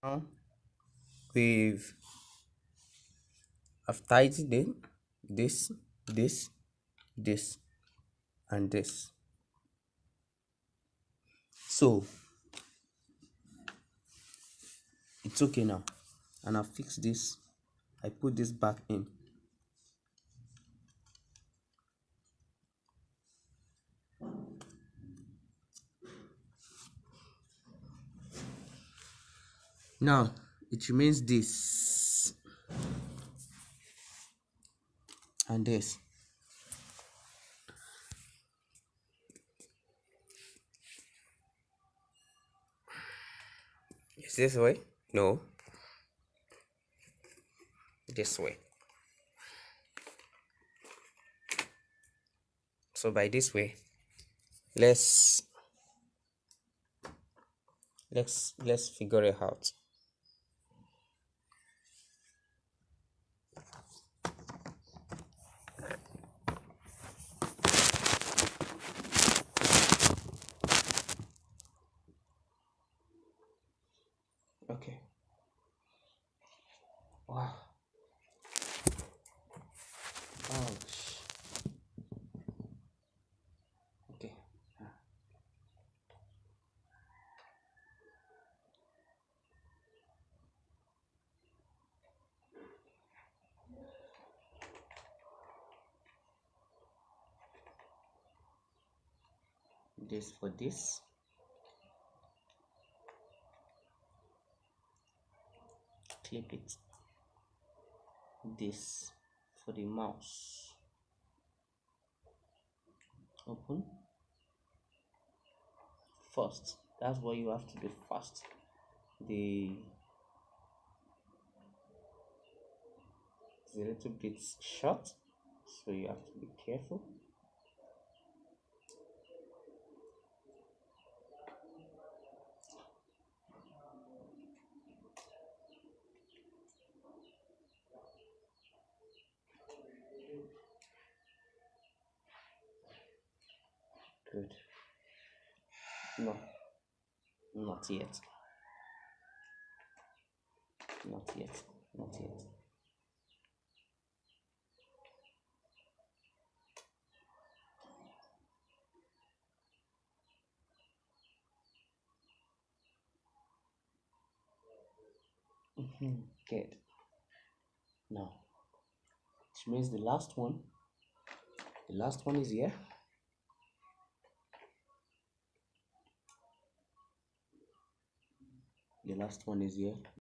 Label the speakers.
Speaker 1: Now we've I've tidied it, this, this, this, and this. So it's okay now. And I fix this. I put this back in. Now it remains this and this. Is this way? No, this way. So by this way, let's let's figure it out. Okay. Wow. Ouch. Okay. This for this. Clip it. This for the mouse. Open. First. That's what you have to do first. The It's a little bit short, so you have to be careful. Good. No, not yet. Not yet. Not yet. Good. Now, which means the last one. The last one is here. The last one is here.